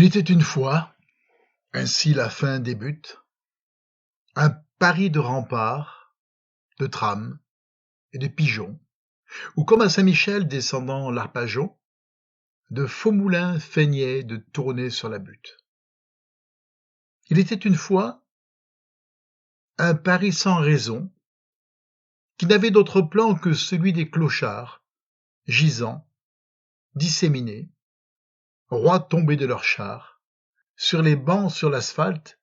Il était une fois, ainsi la fin débute, un Paris de remparts, de trams et de pigeons, où comme à Saint-Michel descendant l'Arpajon, de faux moulins feignaient de tourner sur la butte. Il était une fois un Paris sans raison, qui n'avait d'autre plan que celui des clochards, gisants, disséminés, rois tombés de leurs chars, sur les bancs sur l'asphalte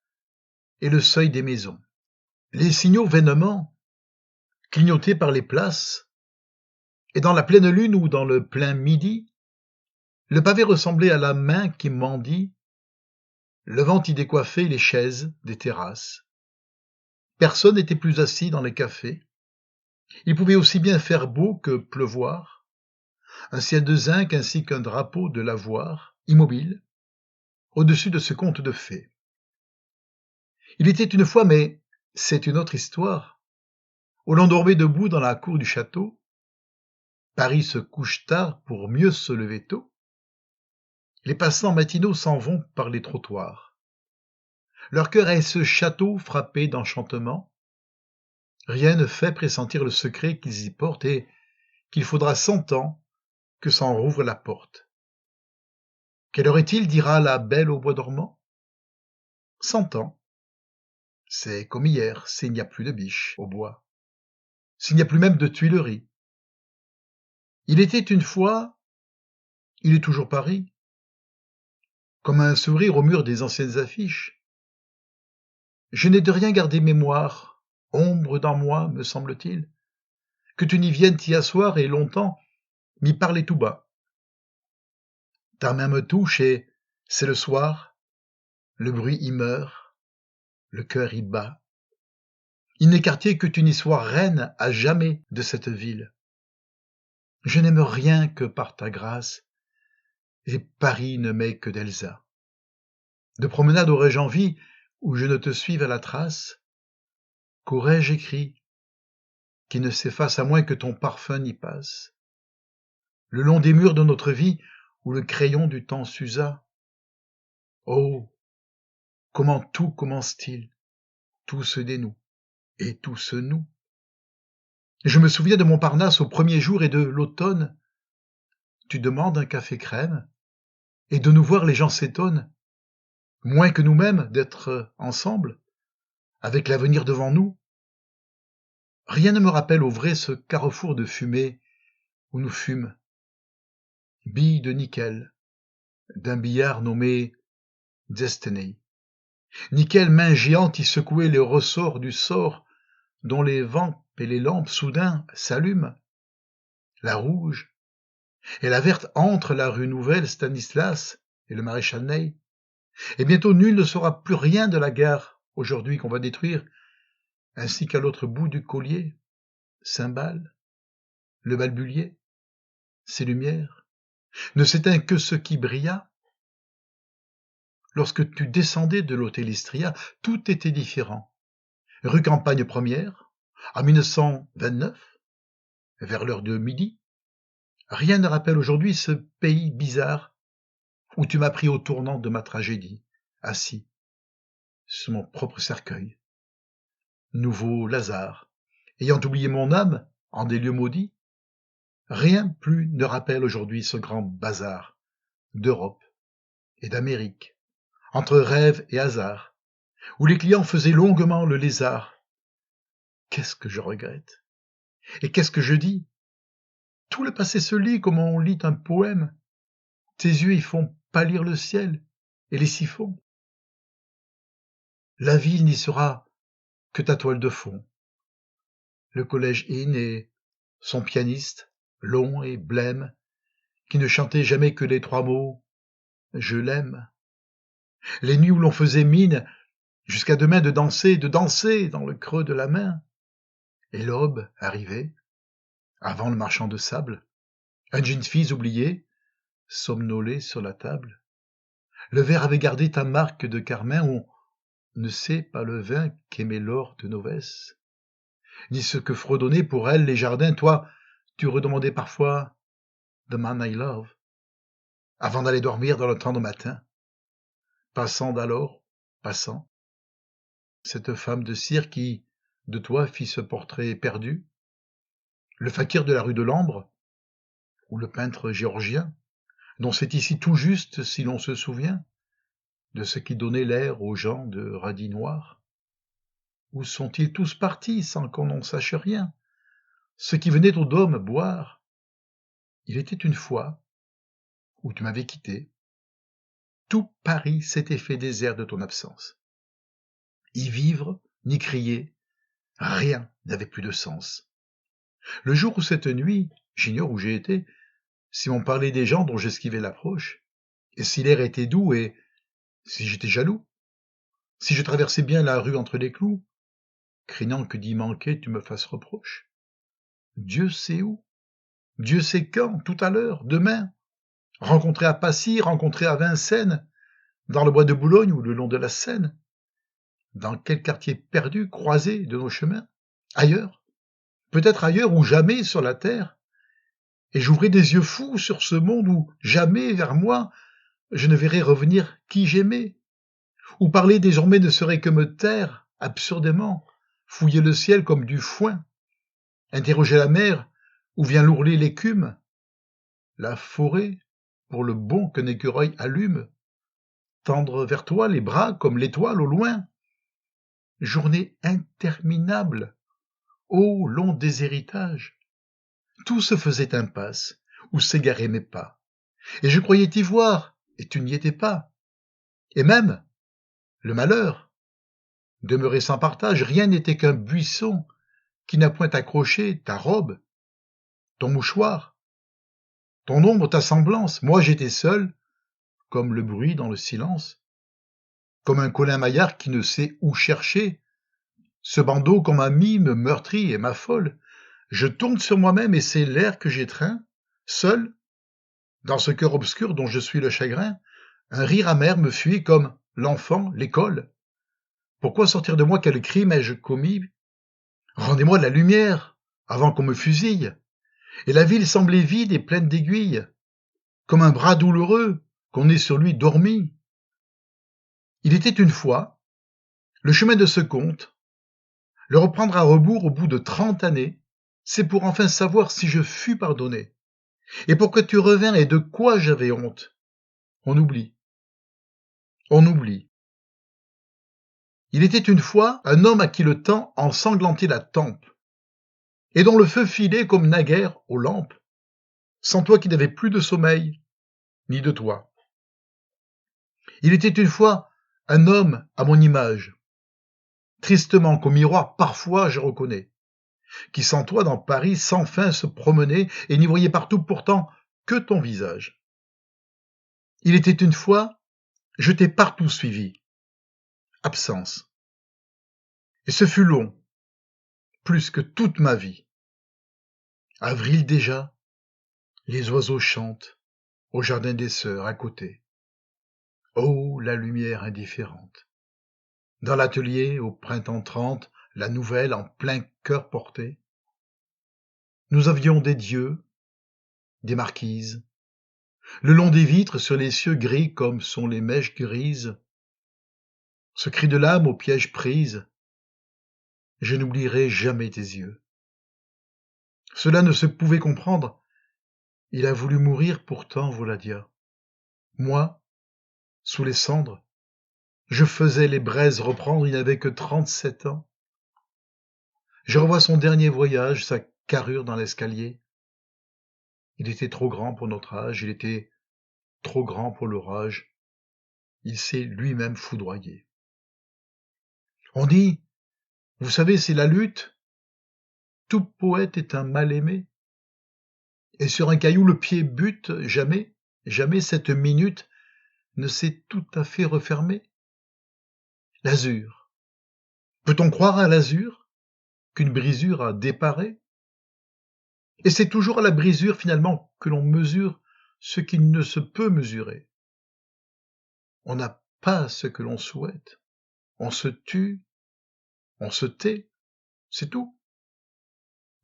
et le seuil des maisons. Les signaux vainement clignotés par les places, et dans la pleine lune ou dans le plein midi, le pavé ressemblait à la main qui mendie, levant y décoiffer les chaises des terrasses. Personne n'était plus assis dans les cafés. Il pouvait aussi bien faire beau que pleuvoir, un ciel de zinc ainsi qu'un drapeau de lavoir, immobile, au-dessus de ce conte de fées. Il était une fois, mais c'est une autre histoire, où l'on dormait debout dans la cour du château. Paris se couche tard pour mieux se lever tôt. Les passants matinaux s'en vont par les trottoirs. Leur cœur est ce château frappé d'enchantement. Rien ne fait pressentir le secret qu'ils y portent et qu'il faudra 100 ans que s'en rouvre la porte. Quelle heure est-il, dira la belle au bois dormant? 100 ans. C'est comme hier, s'il n'y a plus de biches au bois, s'il n'y a plus même de Tuileries. Il était une fois, il est toujours Paris, comme un sourire au mur des anciennes affiches. Je n'ai de rien gardé mémoire, ombre dans moi, me semble-t-il, que tu n'y viennes t'y asseoir et longtemps m'y parler tout bas. Ta main me touche et c'est le soir, le bruit y meurt, le cœur y bat. Il n'est quartier que tu n'y sois reine à jamais de cette ville. Je n'aime rien que par ta grâce, et Paris ne m'est que d'Elsa. De promenade aurais-je envie, où je ne te suive à la trace, qu'aurais-je écrit, qui ne s'efface à moins que ton parfum n'y passe. Le long des murs de notre vie, où le crayon du temps s'usa. Oh, comment tout commence-t-il, tout se dénoue, et tout se noue. Je me souviens de Montparnasse au premier jour et de l'automne. Tu demandes un café crème, et de nous voir les gens s'étonnent, moins que nous-mêmes d'être ensemble, avec l'avenir devant nous. Rien ne me rappelle au vrai ce carrefour de fumée où nous fûmes, billes de nickel, d'un billard nommé Destiny. Nickel, main géante, y secouait les ressorts du sort, dont les vampes et les lampes soudain s'allument. La rouge et la verte entrent la rue Nouvelle Stanislas et le maréchal Ney. Et bientôt nul ne saura plus rien de la gare, aujourd'hui qu'on va détruire, ainsi qu'à l'autre bout du collier, Saint-Bal, le Balbulier, ses lumières. Ne s'éteint que ce qui brilla. Lorsque tu descendais de l'hôtel Istria, tout était différent. Rue Campagne Première, en 1929, vers l'heure de midi. Rien ne rappelle aujourd'hui ce pays bizarre où tu m'as pris au tournant de ma tragédie, assis sur mon propre cercueil. Nouveau Lazare, ayant oublié mon âme en des lieux maudits. Rien plus ne rappelle aujourd'hui ce grand bazar d'Europe et d'Amérique, entre rêve et hasard, où les clients faisaient longuement le lézard. Qu'est-ce que je regrette? Et qu'est-ce que je dis? Tout le passé se lit comme on lit un poème. Tes yeux y font pâlir le ciel et les siphons. La ville n'y sera que ta toile de fond. Le collège Inn et son pianiste, long et blême, qui ne chantait jamais que les 3 mots « je l'aime ». Les nuits où l'on faisait mine jusqu'à demain de danser dans le creux de la main. Et l'aube arrivait, avant le marchand de sable, un jeune fils oublié, somnolé sur la table. Le verre avait gardé ta marque de carmin, on ne sait pas le vin qu'aimait l'or de Novès, ni ce que fredonnaient pour elle les jardins. Toi, tu redemandais parfois « The man I love » avant d'aller dormir dans le tendre matin. passant d'alors, passant, cette femme de cire qui, de toi, fit ce portrait perdu, le fakir de la rue de l'Ambre, ou le peintre géorgien, dont c'est ici tout juste si l'on se souvient de ce qui donnait l'air aux gens de radis noirs. Où sont-ils tous partis sans qu'on en sache rien? Ceux qui venaient au dôme boire. Il était une fois où tu m'avais quitté. Tout Paris s'était fait désert de ton absence. Y vivre, ni crier, rien n'avait plus de sens. Le jour où cette nuit, j'ignore où j'ai été, si on parlait des gens dont j'esquivais l'approche, et si l'air était doux, et si j'étais jaloux, si je traversais bien la rue entre les clous, craignant que d'y manquer tu me fasses reproche. Dieu sait où, Dieu sait quand, tout à l'heure, demain, rencontré à Passy, rencontré à Vincennes, dans le bois de Boulogne ou le long de la Seine, dans quel quartier perdu, croisé de nos chemins, ailleurs, peut-être ailleurs ou jamais sur la terre, et j'ouvrais des yeux fous sur ce monde où jamais vers moi je ne verrais revenir qui j'aimais, où parler désormais ne serait que me taire absurdément, fouiller le ciel comme du foin, interroger la mer où vient l'ourler l'écume, la forêt pour le bon qu'un écureuil allume, tendre vers toi les bras comme l'étoile au loin. Journée interminable, ô long déshéritage, tout se faisait impasse, où s'égaraient mes pas, et je croyais t'y voir, et tu n'y étais pas. Et même, le malheur, demeuré sans partage, rien n'était qu'un buisson qui n'a point accroché ta robe, ton mouchoir, ton ombre, ta semblance. Moi j'étais seul, comme le bruit dans le silence, comme un Colin Maillard qui ne sait où chercher. Ce bandeau qu'on m'a mis me meurtrit et m'affole. Je tourne sur moi-même et c'est l'air que j'étreins, seul, dans ce cœur obscur dont je suis le chagrin. Un rire amer me fuit comme l'enfant, l'école. Pourquoi sortir de moi? Quel crime ai-je commis? Rendez-moi de la lumière, avant qu'on me fusille. Et la ville semblait vide et pleine d'aiguilles, comme un bras douloureux qu'on ait sur lui dormi. Il était une fois le chemin de ce conte, le reprendre à rebours au bout de 30 années, c'est pour enfin savoir si je fus pardonné, et pour que tu revins et de quoi j'avais honte. On oublie, on oublie. Il était une fois un homme à qui le temps ensanglantait la tempe, et dont le feu filait comme naguère aux lampes, sans toi qui n'avais plus de sommeil, ni de toi. Il était une fois un homme à mon image, tristement qu'au miroir parfois je reconnais, qui sans toi dans Paris sans fin se promenait et n'y voyait partout pourtant que ton visage. Il était une fois, je t'ai partout suivi, absence. Et ce fut long, plus que toute ma vie. Avril déjà, les oiseaux chantent au jardin des sœurs à côté. Oh, la lumière indifférente. Dans l'atelier, au printemps 30, la nouvelle en plein cœur portée. Nous avions des dieux, des marquises, le long des vitres sur les cieux gris comme sont les mèches grises. Ce cri de l'âme au piège prise, je n'oublierai jamais tes yeux. Cela ne se pouvait comprendre. Il a voulu mourir pourtant, Voladia. Moi, sous les cendres, je faisais les braises reprendre, il n'avait que 37 ans. Je revois son dernier voyage, sa carrure dans l'escalier. Il était trop grand pour notre âge, il était trop grand pour l'orage. Il s'est lui-même foudroyé. On dit, vous savez, c'est la lutte. Tout poète est un mal-aimé. Et sur un caillou le pied bute, jamais, jamais cette minute ne s'est tout à fait refermée. L'azur. Peut-on croire à l'azur qu'une brisure a déparé? Et c'est toujours à la brisure finalement que l'on mesure ce qui ne se peut mesurer. On n'a pas ce que l'on souhaite. On se tue, on se tait, c'est tout.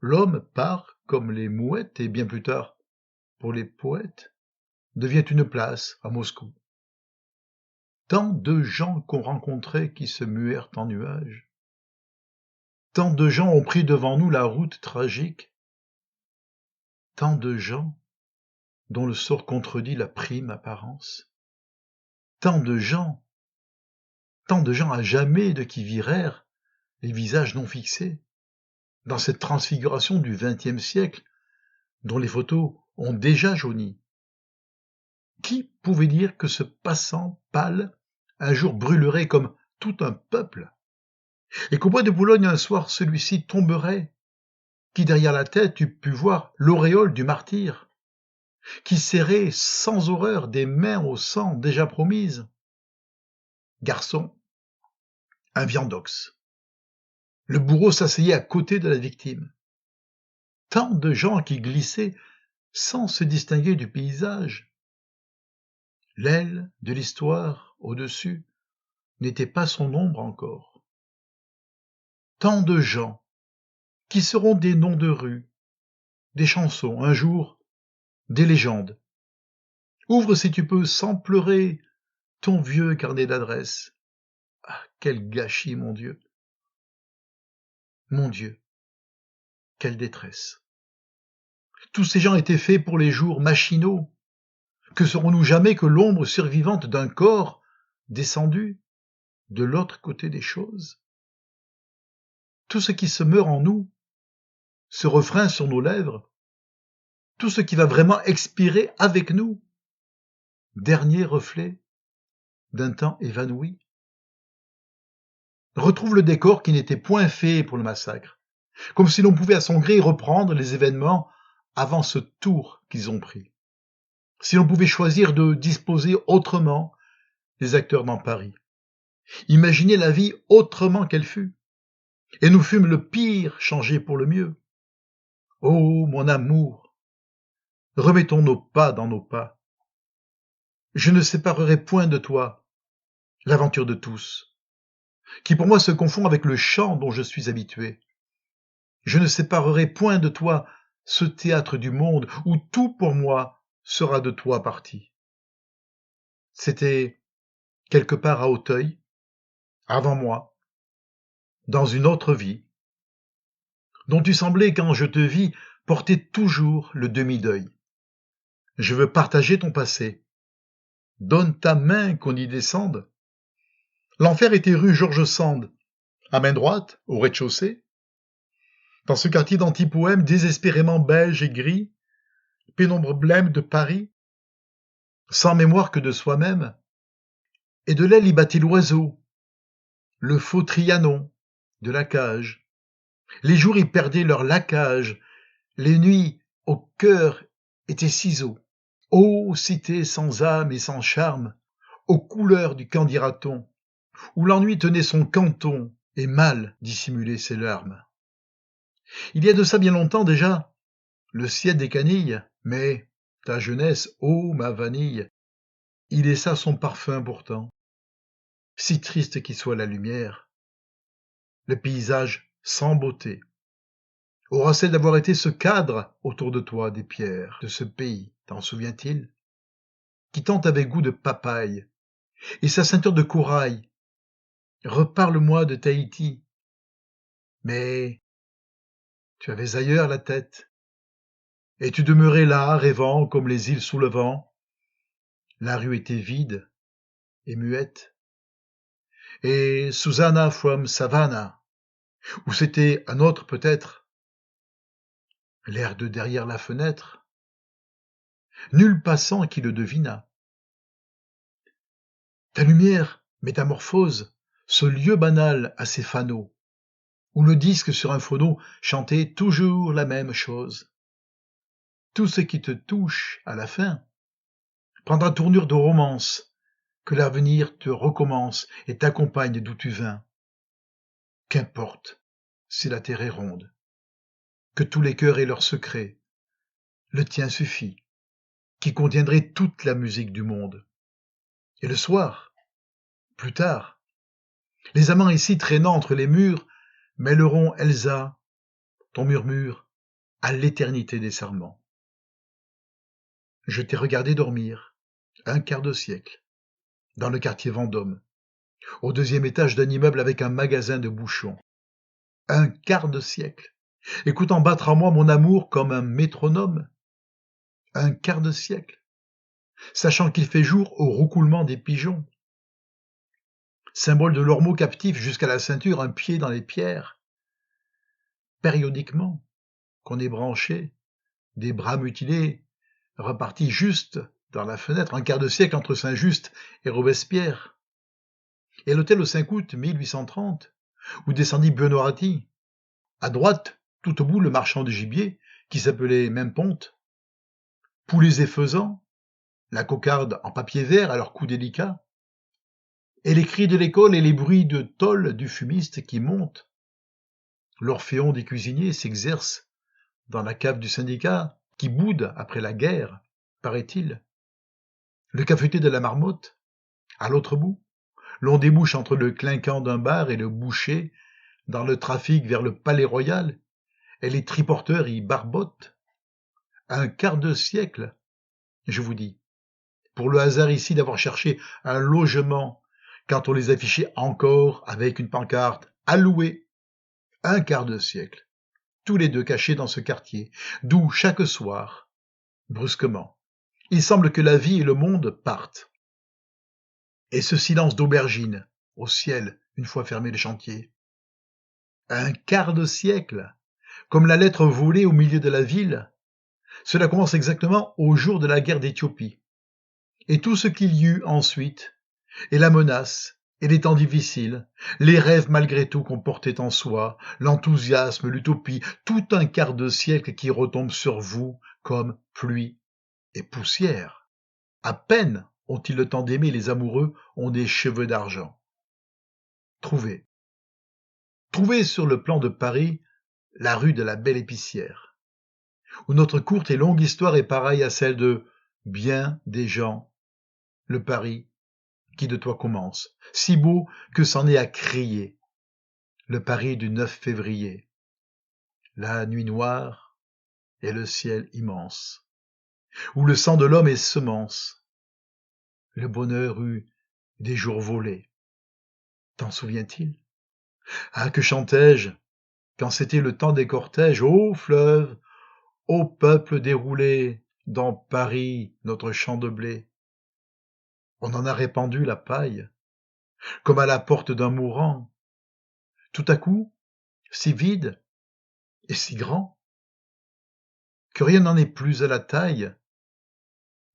L'homme part comme les mouettes et bien plus tard, pour les poètes, devient une place à Moscou. Tant de gens qu'on rencontrait qui se muèrent en nuages. Tant de gens ont pris devant nous la route tragique. Tant de gens dont le sort contredit la prime apparence. Tant de gens à jamais de qui virèrent les visages non fixés, dans cette transfiguration du XXe siècle, dont les photos ont déjà jauni. Qui pouvait dire que ce passant pâle un jour brûlerait comme tout un peuple, et qu'au bois de Boulogne un soir celui-ci tomberait, qui derrière la tête eût pu voir l'auréole du martyr, qui serrait sans horreur des mains au sang déjà promises. Garçon, un viandox. Le bourreau s'asseyait à côté de la victime. Tant de gens qui glissaient sans se distinguer du paysage. L'aile de l'histoire au-dessus n'était pas son ombre encore. Tant de gens qui seront des noms de rue, des chansons, un jour, des légendes. Ouvre si tu peux, sans pleurer, ton vieux carnet d'adresses. Ah, quel gâchis, mon Dieu! Mon Dieu, quelle détresse! Tous ces gens étaient faits pour les jours machinaux. Que serons-nous jamais que l'ombre survivante d'un corps descendu de l'autre côté des choses? Tout ce qui se meurt en nous, ce refrain sur nos lèvres, tout ce qui va vraiment expirer avec nous, dernier reflet d'un temps évanoui. Retrouve le décor qui n'était point fait pour le massacre, comme si l'on pouvait à son gré reprendre les événements avant ce tour qu'ils ont pris. Si l'on pouvait choisir de disposer autrement les acteurs dans Paris, imaginer la vie autrement qu'elle fut, et nous fûmes le pire changé pour le mieux. Oh, mon amour, remettons nos pas dans nos pas. Je ne séparerai point de toi l'aventure de tous, qui pour moi se confond avec le chant dont je suis habitué. Je ne séparerai point de toi ce théâtre du monde où tout pour moi sera de toi parti. C'était quelque part à Auteuil, avant moi, dans une autre vie, dont tu semblais, quand je te vis, porter toujours le demi-deuil. Je veux partager ton passé. Donne ta main qu'on y descende. L'enfer était rue George Sand, à main droite, au rez-de-chaussée. Dans ce quartier d'antipoème désespérément beige et gris, pénombre blême de Paris, sans mémoire que de soi-même, et de l'aile y battait l'oiseau, le faux Trianon de la cage. Les jours y perdaient leur lacage, les nuits au cœur étaient ciseaux. Ô cité sans âme et sans charme, aux couleurs du qu'en dira-t-on, où l'ennui tenait son canton et mal dissimulait ses larmes. Il y a de ça bien longtemps déjà, le ciel des canilles, mais ta jeunesse, ô ma vanille, y laissa son parfum pourtant. Si triste qui soit la lumière, le paysage sans beauté. Aura-t-elle d'avoir été ce cadre autour de toi des pierres de ce pays, t'en souviens-t-il, qui tente avec goût de papaye, et sa ceinture de corail. Reparle-moi de Tahiti. Mais tu avais ailleurs la tête, et tu demeurais là, rêvant comme les îles sous le vent. La rue était vide et muette. Et Susanna from Savannah, ou c'était un autre peut-être, l'air de derrière la fenêtre, nul passant qui le devinât. Ta lumière métamorphose ce lieu banal à ses fanaux, où le disque sur un phono chantait toujours la même chose. Tout ce qui te touche à la fin prendra tournure de romance, que l'avenir te recommence et t'accompagne d'où tu vins. Qu'importe si la terre est ronde, que tous les cœurs aient leur secret, le tien suffit, qui contiendrait toute la musique du monde. Et le soir, plus tard, les amants ici traînant entre les murs mêleront Elsa, ton murmure, à l'éternité des serments. Je t'ai regardé dormir, un quart de siècle, dans le quartier Vendôme, au 2e étage d'un immeuble avec un magasin de bouchons. Un quart de siècle, écoutant battre en moi mon amour comme un métronome. Un quart de siècle, sachant qu'il fait jour au roucoulement des pigeons. Symbole de l'ormeau captif jusqu'à la ceinture, un pied dans les pierres. Périodiquement, qu'on est branché, des bras mutilés, repartis juste dans la fenêtre, un quart de siècle entre Saint-Just et Robespierre. Et l'hôtel au 5 août 1830, où descendit Buonarroti. À droite, tout au bout, le marchand de gibier, qui s'appelait Memponte. Poulets et faisans, la cocarde en papier vert à leur cou délicat, et les cris de l'école et les bruits de tôle du fumiste qui monte. L'orphéon des cuisiniers s'exerce dans la cave du syndicat, qui boude après la guerre, paraît-il. Le cafetier de la Marmotte, à l'autre bout, l'on débouche entre le clinquant d'un bar et le boucher, dans le trafic vers le Palais Royal, et les triporteurs y barbotent. Un quart de siècle, je vous dis, pour le hasard ici d'avoir cherché un logement quand on les affichait encore avec une pancarte « à louer ». Un quart de siècle, tous les deux cachés dans ce quartier, d'où chaque soir, brusquement, il semble que la vie et le monde partent. Et ce silence d'aubergine, au ciel, une fois fermés les chantiers. Un quart de siècle, comme la lettre volée au milieu de la ville. Cela commence exactement au jour de la guerre d'Éthiopie. Et tout ce qu'il y eut ensuite, et la menace, et les temps difficiles, les rêves malgré tout qu'on portait en soi, l'enthousiasme, l'utopie, tout un quart de siècle qui retombe sur vous comme pluie et poussière. À peine ont-ils le temps d'aimer, les amoureux ont des cheveux d'argent. Trouvez sur le plan de Paris la rue de la Belle Épicière, où notre courte et longue histoire est pareille à celle de bien des gens, le Paris qui de toi commence, si beau que c'en est à crier, le Paris du 9 février, la nuit noire et le ciel immense, où le sang de l'homme est semence, le bonheur eut des jours volés. T'en souviens-t-il? Ah, que chantais-je quand c'était le temps des cortèges, ô fleuve, ô peuple déroulé, dans Paris, notre champ de blé. On en a répandu la paille, comme à la porte d'un mourant. Tout à coup, si vide et si grand, que rien n'en est plus à la taille.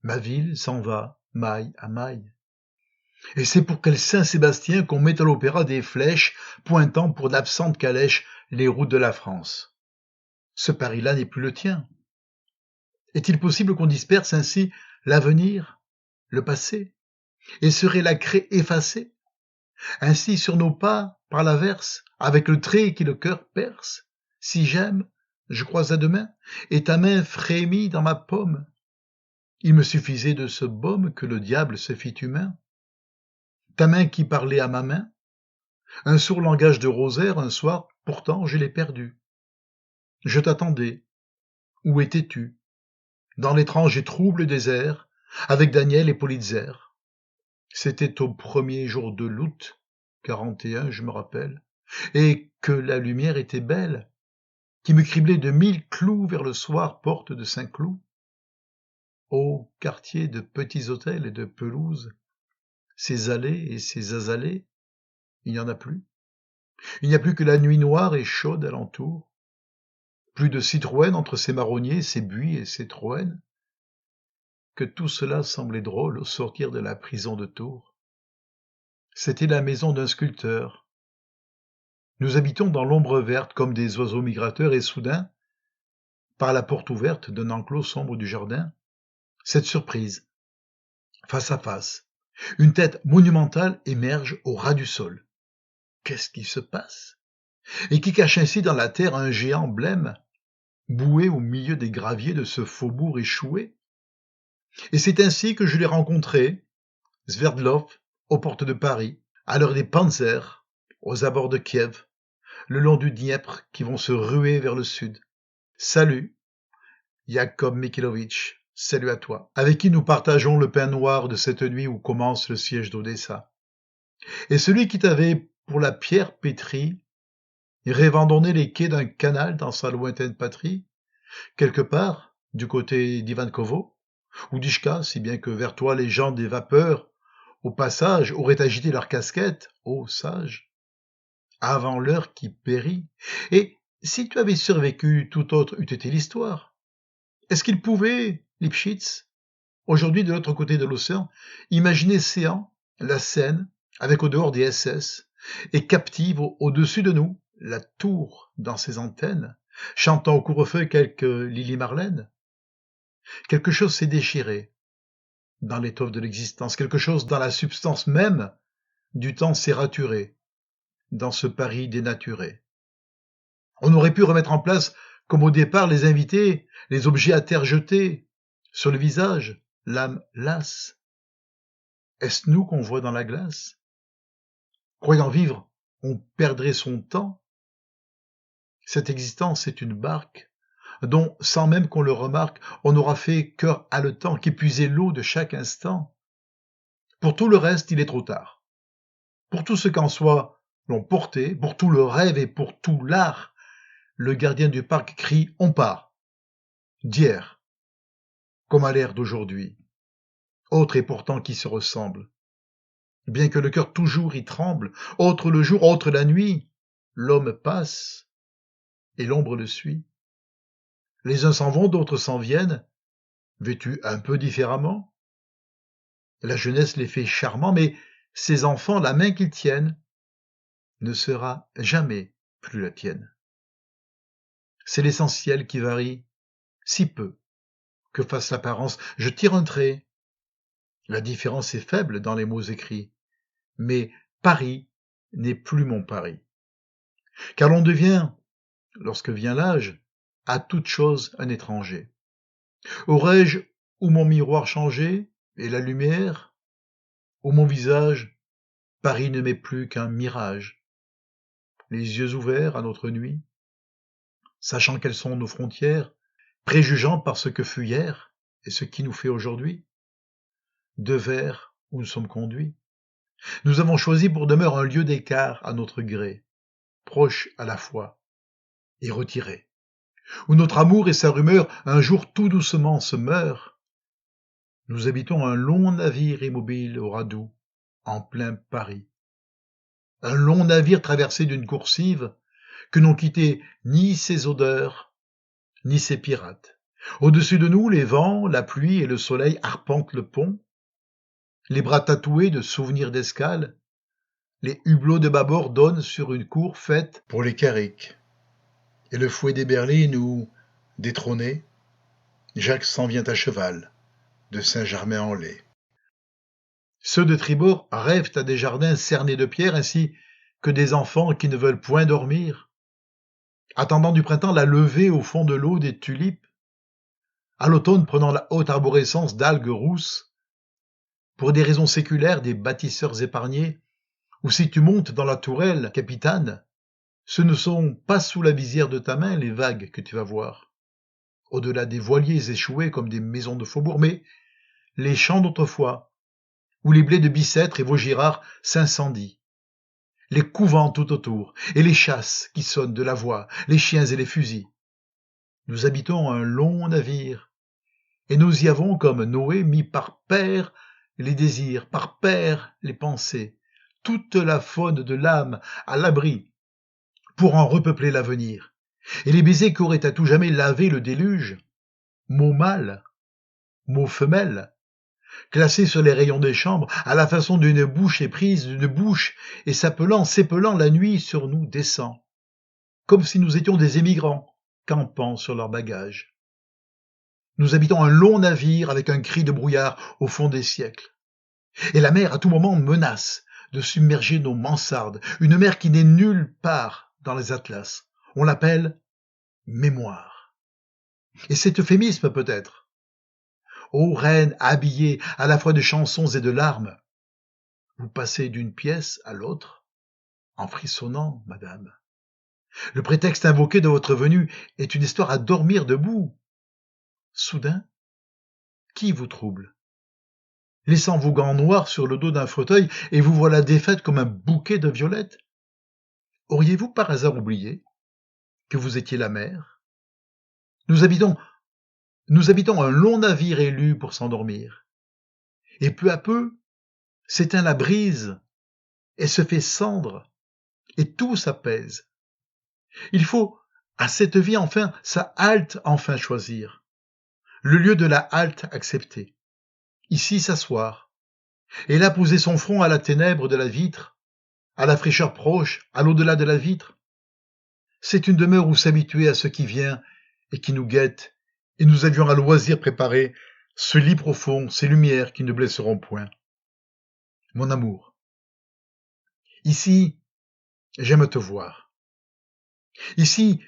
Ma ville s'en va, maille à maille. Et c'est pour quel Saint-Sébastien qu'on met à l'opéra des flèches pointant pour d'absentes calèches les routes de la France. Ce Paris-là n'est plus le tien. Est-il possible qu'on disperse ainsi l'avenir, le passé, et serait la craie effacée, ainsi sur nos pas, par l'averse, avec le trait qui le cœur perce? Si j'aime, je crois à demain, et ta main frémit dans ma paume. Il me suffisait de ce baume que le diable se fit humain. Ta main qui parlait à ma main, un sourd langage de rosaire, un soir, pourtant je l'ai perdu. Je t'attendais. Où étais-tu? Dans l'étrange et trouble désert, avec Daniel et Politzer. C'était au premier jour de l'août 41, je me rappelle, et que la lumière était belle, qui me criblait de 1000 clous vers le soir, porte de Saint-Cloud. Ô quartier de petits hôtels et de pelouses, ces allées et ces azalées, il n'y en a plus. Il n'y a plus que la nuit noire et chaude alentour, plus de Citroën entre ces marronniers, ces buis et ces troènes, que tout cela semblait drôle au sortir de la prison de Tours. C'était la maison d'un sculpteur. Nous habitons dans l'ombre verte comme des oiseaux migrateurs et soudain, par la porte ouverte d'un enclos sombre du jardin, cette surprise, face à face, une tête monumentale émerge au ras du sol. Qu'est-ce qui se passe? Et qui cache ainsi dans la terre un géant blême, boué au milieu des graviers de ce faubourg échoué? Et c'est ainsi que je l'ai rencontré, Sverdlov, aux portes de Paris, à l'heure des panzers, aux abords de Kiev, le long du Dniepr qui vont se ruer vers le sud. Salut, Yakov Mikhailovitch, salut à toi, avec qui nous partageons le pain noir de cette nuit où commence le siège d'Odessa. Et celui qui t'avait pour la pierre pétrie, rêvant donner les quais d'un canal dans sa lointaine patrie, quelque part, du côté d'Ivankovo, ou d'Ishka, si bien que vers toi les gens des vapeurs, au passage, auraient agité leurs casquettes, ô sage, avant l'heure qui périt. Et si tu avais survécu, tout autre eût été l'histoire. Est-ce qu'il pouvait, Lipschitz, aujourd'hui de l'autre côté de l'océan, imaginer séant la Seine, avec au dehors des SS, et captive au-dessus de nous, la tour dans ses antennes, chantant au couvre-feu quelques Lily Marlène? Quelque chose s'est déchiré dans l'étoffe de l'existence, quelque chose dans la substance même du temps s'est raturé dans ce Paris dénaturé. On aurait pu remettre en place, comme au départ, les invités, les objets à terre jetés, sur le visage, l'âme lasse. Est-ce nous qu'on voit dans la glace? Croyant vivre, on perdrait son temps. Cette existence est une barque dont, sans même qu'on le remarque, on aura fait cœur haletant qu'épuiser l'eau de chaque instant. Pour tout le reste, il est trop tard. Pour tout ce qu'en soi l'on portait, pour tout le rêve et pour tout l'art, le gardien du parc crie « On part !» d'hier, comme à l'ère d'aujourd'hui, autre et pourtant qui se ressemble. Bien que le cœur toujours y tremble, autre le jour, autre la nuit, l'homme passe et l'ombre le suit. Les uns s'en vont, d'autres s'en viennent, vêtus un peu différemment. La jeunesse les fait charmants, mais ces enfants, la main qu'ils tiennent, ne sera jamais plus la tienne. C'est l'essentiel qui varie si peu que fasse l'apparence. Je tire un trait. La différence est faible dans les mots écrits, mais Paris n'est plus mon Paris. Car l'on devient, lorsque vient l'âge, à toute chose un étranger. Aurais-je ou mon miroir changé, et la lumière, ou mon visage, Paris ne m'est plus qu'un mirage. Les yeux ouverts à notre nuit, sachant quelles sont nos frontières, préjugeant par ce que fut hier et ce qui nous fait aujourd'hui, deux vers où nous sommes conduits. Nous avons choisi pour demeure un lieu d'écart à notre gré, proche à la fois et retiré, où notre amour et sa rumeur un jour tout doucement se meurent. Nous habitons un long navire immobile au radoux, en plein Paris. Un long navire traversé d'une coursive que n'ont quitté ni ses odeurs, ni ses pirates. Au-dessus de nous, les vents, la pluie et le soleil arpentent le pont. Les bras tatoués de souvenirs d'escale, les hublots de bâbord donnent sur une cour faite pour les carricks. Et le fouet des berlines où, détrôné, Jacques s'en vient à cheval, de Saint-Germain-en-Laye. Ceux de tribord rêvent à des jardins cernés de pierre ainsi que des enfants qui ne veulent point dormir, attendant du printemps la levée au fond de l'eau des tulipes, à l'automne prenant la haute arborescence d'algues rousses, pour des raisons séculaires des bâtisseurs épargnés, ou si tu montes dans la tourelle capitane, ce ne sont pas sous la visière de ta main les vagues que tu vas voir, au-delà des voiliers échoués comme des maisons de faubourg, mais les champs d'autrefois, où les blés de Bicêtre et Vaugirard s'incendient, les couvents tout autour, et les chasses qui sonnent de la voix, les chiens et les fusils. Nous habitons un long navire, et nous y avons, comme Noé, mis par paire les désirs, par paire les pensées, toute la faune de l'âme à l'abri, pour en repeupler l'avenir. Et les baisers qu'aurait à tout jamais lavé le déluge, mots mâles, mots femelles, classés sur les rayons des chambres, à la façon d'une bouche éprise d'une bouche, et s'épelant la nuit sur nous descend, comme si nous étions des émigrants, campant sur leurs bagages. Nous habitons un long navire avec un cri de brouillard au fond des siècles. Et la mer à tout moment menace de submerger nos mansardes, une mer qui n'est nulle part dans les atlas. On l'appelle mémoire. Et c'est euphémisme peut-être. Ô reine habillée à la fois de chansons et de larmes, vous passez d'une pièce à l'autre en frissonnant, madame. Le prétexte invoqué de votre venue est une histoire à dormir debout. Soudain, Qui vous trouble? Laissant vos gants noirs sur le dos d'un fauteuil et vous voilà défaite comme un bouquet de violettes? Auriez-vous par hasard oublié que vous étiez la mer? Nous habitons, nous habitons un long navire élu pour s'endormir. Et peu à peu, s'éteint la brise et se fait cendre, et tout s'apaise. Il faut, à cette vie enfin, sa halte enfin choisir, le lieu de la halte accepter. Ici s'asseoir, et là poser son front à la ténèbre de la vitre, à la fraîcheur proche, à l'au-delà de la vitre. C'est une demeure où s'habituer à ce qui vient et qui nous guette, et nous avions à loisir préparé ce lit profond, ces lumières qui ne blesseront point. Mon amour, ici, j'aime te voir. Ici,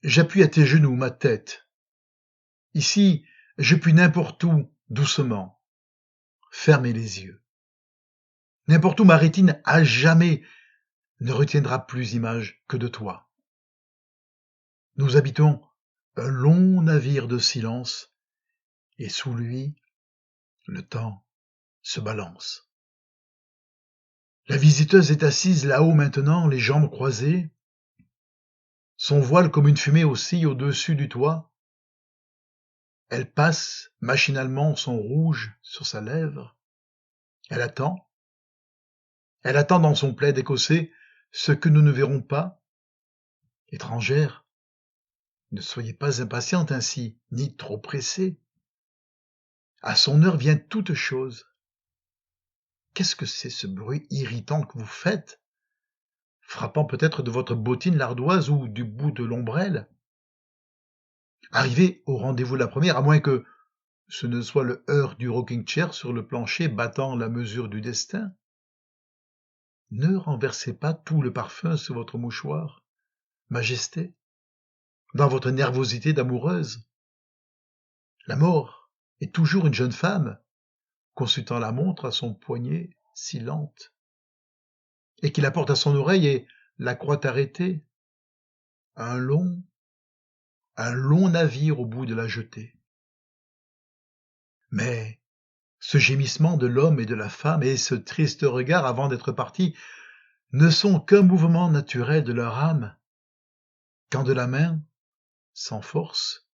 j'appuie à tes genoux ma tête. Ici, je puis n'importe où, doucement, fermer les yeux. N'importe où ma rétine, à jamais, ne retiendra plus image que de toi. Nous habitons un long navire de silence, et sous lui, le temps se balance. La visiteuse est assise là-haut maintenant, les jambes croisées. Son voile comme une fumée oscille au-dessus du toit. Elle passe machinalement son rouge sur sa lèvre. Elle attend. Elle attend dans son plaid écossais ce que nous ne verrons pas. Étrangère, ne soyez pas impatiente ainsi, ni trop pressée. À son heure vient toute chose. Qu'est-ce que c'est ce bruit irritant que vous faites, frappant peut-être de votre bottine l'ardoise ou du bout de l'ombrelle? Arrivez au rendez-vous de la première, à moins que ce ne soit le heurt du rocking-chair sur le plancher battant la mesure du destin. Ne renversez pas tout le parfum sur votre mouchoir, majesté, dans votre nervosité d'amoureuse. La mort est toujours une jeune femme, consultant la montre à son poignet si lente, et qui la porte à son oreille et la croit arrêtée. Un long navire au bout de la jetée. Mais ce gémissement de l'homme et de la femme et ce triste regard avant d'être partis ne sont qu'un mouvement naturel de leur âme, quand de la main, sans force,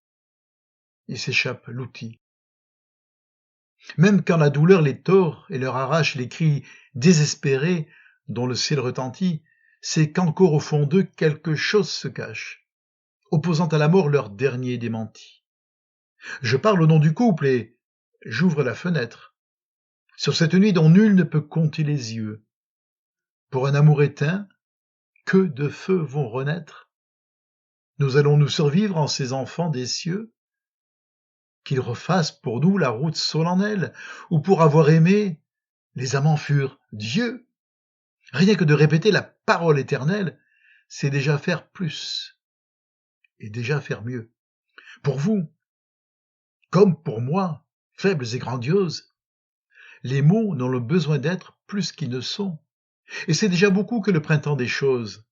il s'échappe l'outil. Même quand la douleur les tord et leur arrache les cris désespérés dont le ciel retentit, c'est qu'encore au fond d'eux quelque chose se cache, opposant à la mort leur dernier démenti. Je parle au nom du couple et j'ouvre la fenêtre. Sur cette nuit dont nul ne peut compter les yeux, pour un amour éteint, que de feux vont renaître? Nous allons nous survivre en ces enfants des cieux? Qu'ils refassent pour nous la route solennelle, où pour avoir aimé, les amants furent Dieu. Rien que de répéter la parole éternelle, c'est déjà faire plus et déjà faire mieux. Pour vous, comme pour moi, faibles et grandioses, les mots n'ont le besoin d'être plus qu'ils ne sont. Et c'est déjà beaucoup que le printemps des choses,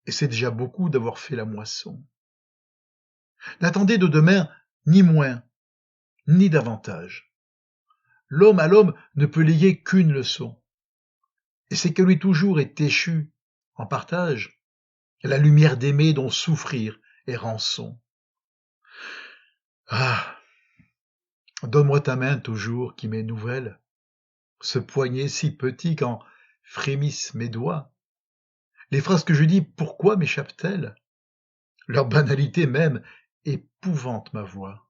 et c'est déjà beaucoup d'avoir fait la moisson. N'attendez de demain ni moins, ni davantage. L'homme à l'homme ne peut léguer qu'une leçon. Et c'est que lui toujours est échu, en partage, la lumière d'aimer dont souffrir est rançon. Ah, donne-moi ta main toujours qui m'est nouvelle, ce poignet si petit qu'en frémissent mes doigts. Les phrases que je dis, pourquoi m'échappent-elles? Leur banalité même épouvante ma voix.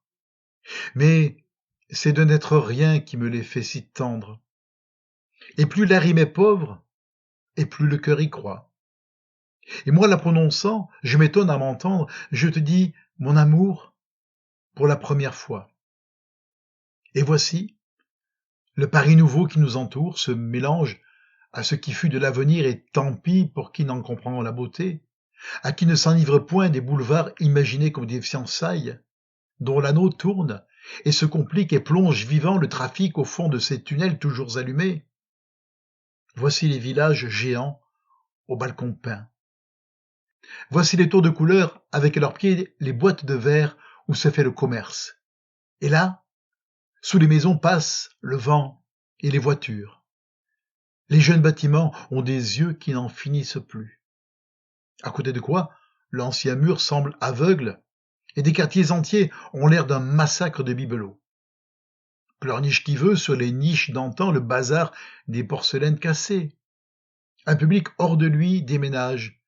Mais c'est de n'être rien qui me les fait si tendres. Et plus la rime est pauvre, et plus le cœur y croit. Et moi, la prononçant, je m'étonne à m'entendre, je te dis, mon amour, pour la première fois. Et voici, le Paris nouveau qui nous entoure se mélange à ce qui fut de l'avenir et tant pis pour qui n'en comprend la beauté, à qui ne s'enivre point des boulevards imaginés comme des fiançailles, dont l'anneau tourne et se complique et plonge vivant le trafic au fond de ces tunnels toujours allumés. Voici les villages géants aux balcons peints. Voici les tours de couleur avec à leurs pieds les boîtes de verre où se fait le commerce. Et là, Sous les maisons passent le vent et les voitures. Les jeunes bâtiments ont des yeux qui n'en finissent plus. À côté de quoi, l'ancien mur semble aveugle et des quartiers entiers ont l'air d'un massacre de bibelots. Pleurniche qui veut sur les niches d'antan le bazar des porcelaines cassées. Un public hors de lui déménage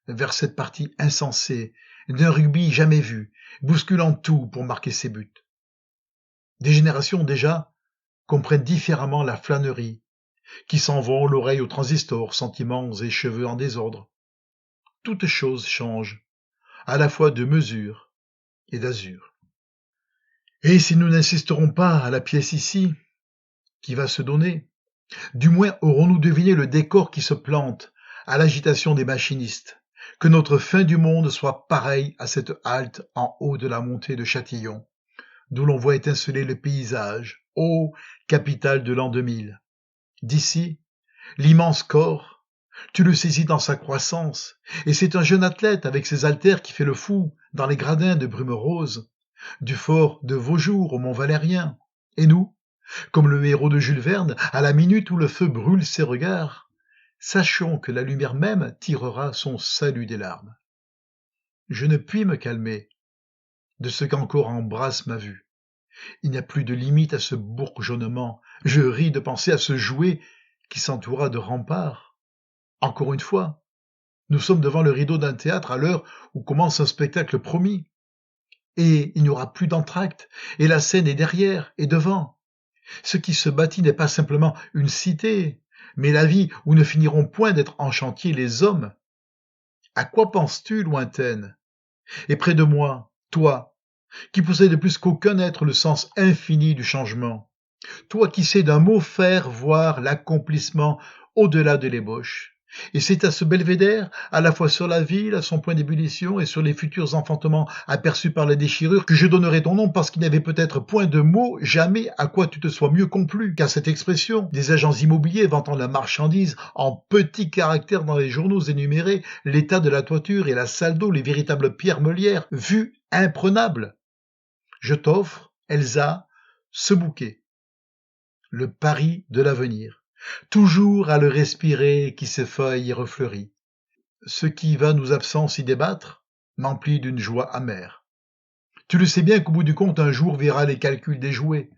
vers cette partie insensée d'un rugby jamais vu, bousculant tout pour marquer ses buts. Des générations déjà comprennent différemment la flânerie, qui s'envole l'oreille au transistor, sentiments et cheveux en désordre. Toute chose change, à la fois de mesure et d'azur. Et si nous n'insisterons pas à la pièce ici, qui va se donner, du moins aurons-nous deviné le décor qui se plante à l'agitation des machinistes, que notre fin du monde soit pareille à cette halte en haut de la montée de Châtillon, d'où l'on voit étinceler le paysage, ô capitale de l'an 2000. D'ici, l'immense corps, tu le saisis dans sa croissance, et c'est un jeune athlète avec ses haltères qui fait le fou dans les gradins de brume rose, du fort de Vaujour au Mont Valérien. Et nous, comme le héros de Jules Verne, à la minute où le feu brûle ses regards, sachons que la lumière même tirera son salut des larmes. Je ne puis me calmer de ce qu'encore embrasse ma vue. Il n'y a plus de limite à ce bourgeonnement. Je ris de penser à ce jouet qui s'entoura de remparts. Encore une fois, nous sommes devant le rideau d'un théâtre à l'heure où commence un spectacle promis. Et il n'y aura plus d'entr'acte, et la scène est derrière et devant. Ce qui se bâtit n'est pas simplement une cité, mais la vie où ne finiront point d'être en chantier les hommes. À quoi penses-tu, lointaine? Et près de moi, toi, qui possède plus qu'aucun être le sens infini du changement, toi qui sais d'un mot faire voir l'accomplissement au-delà de l'ébauche. Et c'est à ce belvédère, à la fois sur la ville, à son point d'ébullition, et sur les futurs enfantements aperçus par la déchirure, que je donnerai ton nom parce qu'il n'y avait peut-être point de mot jamais à quoi tu te sois mieux complu qu'à cette expression des agents immobiliers vantant la marchandise en petits caractères dans les journaux énumérés, l'état de la toiture et la salle d'eau, les véritables pierres meulières, vues imprenables. Je t'offre, Elsa, ce bouquet, le Paris de l'avenir. Toujours à le respirer qui s'effeuille et refleurit. Ce qui va nous absents s'y débattre m'emplit d'une joie amère. Tu le sais bien qu'au bout du compte, un jour verra les calculs déjoués.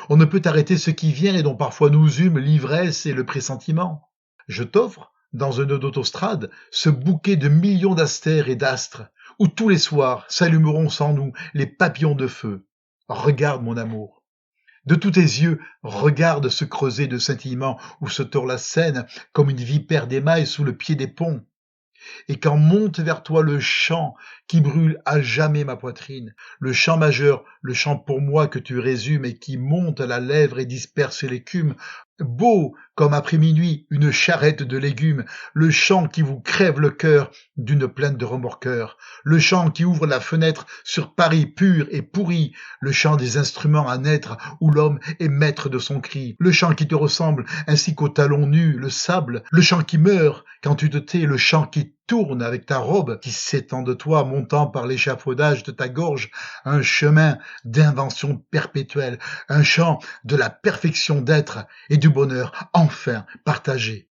On ne peut arrêter ce qui vient et dont parfois nous hument l'ivresse et le pressentiment. Je t'offre, dans un nœud d'autostrade, ce bouquet de millions d'astères et d'astres, où tous les soirs s'allumeront sans nous les papillons de feu. Regarde mon amour. De tous tes yeux, regarde ce creuset de scintillements où se tord la Seine comme une vipère d'émail sous le pied des ponts. Et quand monte vers toi le chant qui brûle à jamais ma poitrine, le chant majeur, le chant pour moi que tu résumes et qui monte à la lèvre et disperse l'écume, beau comme après minuit une charrette de légumes, le chant qui vous crève le cœur d'une plainte de remorqueur, le chant qui ouvre la fenêtre sur Paris pur et pourri, le chant des instruments à naître où l'homme est maître de son cri, le chant qui te ressemble ainsi qu'au talon nu, le sable, le chant qui meurt quand tu te tais, le chant qui tourne avec ta robe qui s'étend de toi, montant par l'échafaudage de ta gorge, un chemin d'invention perpétuelle, un chant de la perfection d'être et du bonheur enfin partagé.